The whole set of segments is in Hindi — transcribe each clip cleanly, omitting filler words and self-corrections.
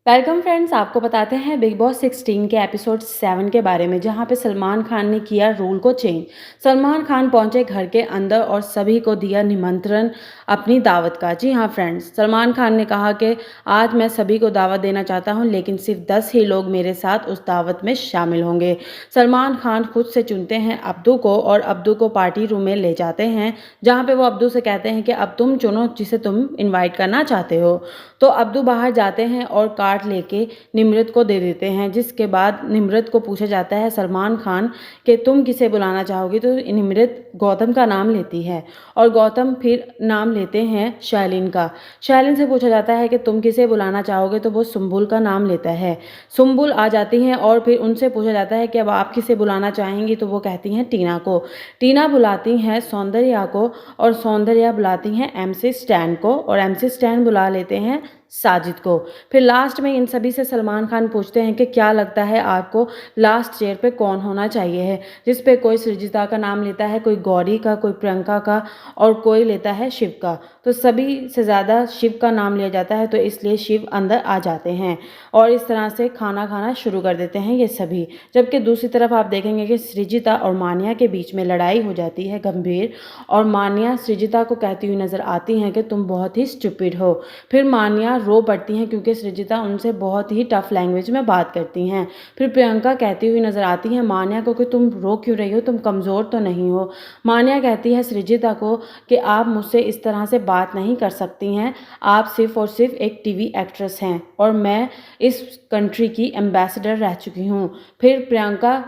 वेलकम फ्रेंड्स, आपको बताते हैं बिग बॉस 16 के एपिसोड 7 के बारे में, जहां पे सलमान खान ने किया रूल को चेंज। सलमान खान पहुंचे घर के अंदर और सभी को दिया निमंत्रण अपनी दावत का। जी हां फ्रेंड्स, सलमान खान ने कहा कि आज मैं सभी को दावत देना चाहता हूं, लेकिन सिर्फ 10 ही लोग मेरे साथ उस दावत में शामिल होंगे। सलमान खान खुद से चुनते हैं अब्दू को और अब्दू को पार्टी रूम में ले जाते हैं, जहाँ पे वो अब्दू से कहते हैं कि अब तुम चुनो जिसे तुम इन्वाइट करना चाहते हो। तो अब्दू बाहर जाते हैं और कार्ड लेके निम्रत को दे देते हैं, जिसके बाद निम्रत को पूछा जाता है सलमान खान कि तुम किसे बुलाना चाहोगी। तो निम्रत गौतम का नाम लेती है और गौतम फिर नाम लेते हैं शैलिन का। शैलिन से पूछा जाता है कि तुम किसे बुलाना चाहोगे, तो वो सुम्बुल का नाम लेता है। सुम्बुल आ जाती हैं और फिर उनसे पूछा जाता है कि अब आप किसे बुलाना चाहेंगी, तो वो कहती हैं टीना को। टीना बुलाती हैं सौंदर्या को और सौंदर्या बुलाती हैं एमसी स्टैन को और एमसी स्टैन बुला लेते हैं साजिद को। फिर लास्ट में इन सभी से सलमान खान पूछते हैं कि क्या लगता है आपको लास्ट चेयर पे कौन होना चाहिए है, जिस पे कोई सृजिता का नाम लेता है, कोई गौरी का, कोई प्रियंका का और कोई लेता है शिव का। तो सभी से ज़्यादा शिव का नाम लिया जाता है, तो इसलिए शिव अंदर आ जाते हैं और इस तरह से खाना खाना शुरू कर देते हैं ये सभी। जबकि दूसरी तरफ आप देखेंगे कि सृजिता और मान्या के बीच में लड़ाई हो जाती है गंभीर, और मान्या सृजिता को कहती हुई नज़र आती हैं कि तुम बहुत ही स्टूपिड हो। फिर मान्या रो पड़ती हैं क्योंकि सृजिता उनसे बहुत ही टफ लैंग्वेज में बात करती हैं। फिर प्रियंका कहती हुई नज़र आती हैं मान्या को कि तुम रो क्यों रही हो, तुम कमज़ोर तो नहीं हो। मान्या कहती है सृजिता को कि आप मुझसे इस तरह से बात नहीं कर सकती हैं, आप सिर्फ और सिर्फ एक टीवी एक्ट्रेस हैं और मैं इस कंट्री की एम्बेसडर रह चुकी हूँ। फिर प्रियंका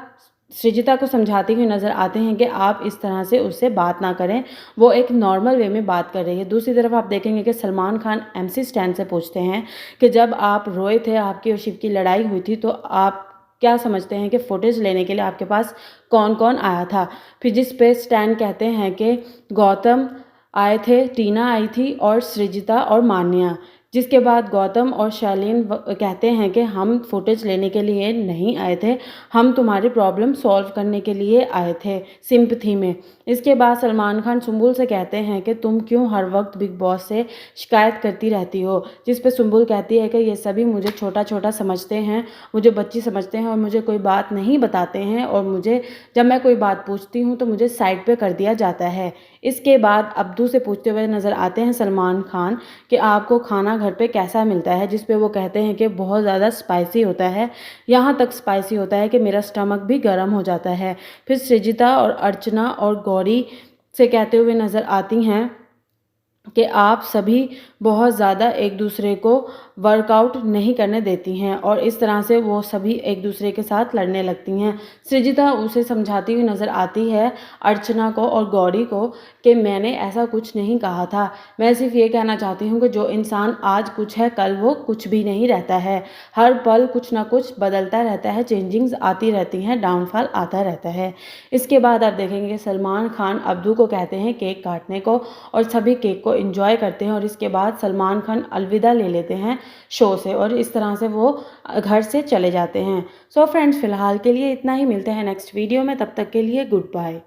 सृजिता को समझाते हुए नज़र आते हैं कि आप इस तरह से उससे बात ना करें, वो एक नॉर्मल वे में बात कर रही है। दूसरी तरफ आप देखेंगे कि सलमान खान एमसी स्टैन से पूछते हैं कि जब आप रोए थे, आपकी और शिव की लड़ाई हुई थी, तो आप क्या समझते हैं कि फुटेज लेने के लिए आपके पास कौन कौन आया था। फिर जिस पे स्टैन कहते हैं कि गौतम आए थे, टीना आई थी और सृजिता और मान्या। जिसके बाद गौतम और शैलीन कहते हैं कि हम फुटेज लेने के लिए नहीं आए थे, हम तुम्हारी प्रॉब्लम सॉल्व करने के लिए आए थे सिंपैथी में। इसके बाद सलमान खान सुम्बुल से कहते हैं कि तुम क्यों हर वक्त बिग बॉस से शिकायत करती रहती हो। जिस पे सुम्बुल कहती है कि ये सभी मुझे छोटा छोटा समझते हैं, मुझे बच्ची समझते हैं और मुझे कोई बात नहीं बताते हैं, और मुझे जब मैं कोई बात पूछती हूँ तो मुझे साइड पे कर दिया जाता है। इसके बाद अब्दू से पूछते हुए नज़र आते हैं सलमान खान कि आपको खाना घर पे कैसा मिलता है, जिस पे वो कहते हैं कि बहुत ज़्यादा स्पाइसी होता है, यहाँ तक स्पाइसी होता है कि मेरा स्टमक भी गर्म हो जाता है। फिर सृजिता और अर्चना और गौरी से कहते हुए नज़र आती हैं कि आप सभी बहुत ज़्यादा एक दूसरे को वर्कआउट नहीं करने देती हैं, और इस तरह से वो सभी एक दूसरे के साथ लड़ने लगती हैं। सृजिता उसे समझाती हुई नज़र आती है अर्चना को और गौरी को कि मैंने ऐसा कुछ नहीं कहा था, मैं सिर्फ ये कहना चाहती हूँ कि जो इंसान आज कुछ है कल वो कुछ भी नहीं रहता है, हर पल कुछ ना कुछ बदलता रहता है, चेंजिंग्स आती रहती हैं, डाउनफॉल आता रहता है। इसके बाद आप देखेंगे कि सलमान खान अब्दू को कहते हैं केक काटने को और सभी केक को एंजॉय करते हैं, और इसके बाद सलमान खान अलविदा ले लेते हैं शो से और इस तरह से वो घर से चले जाते हैं। सो फ्रेंड्स, फिलहाल के लिए इतना ही, मिलते हैं नेक्स्ट वीडियो में, तब तक के लिए गुड बाय।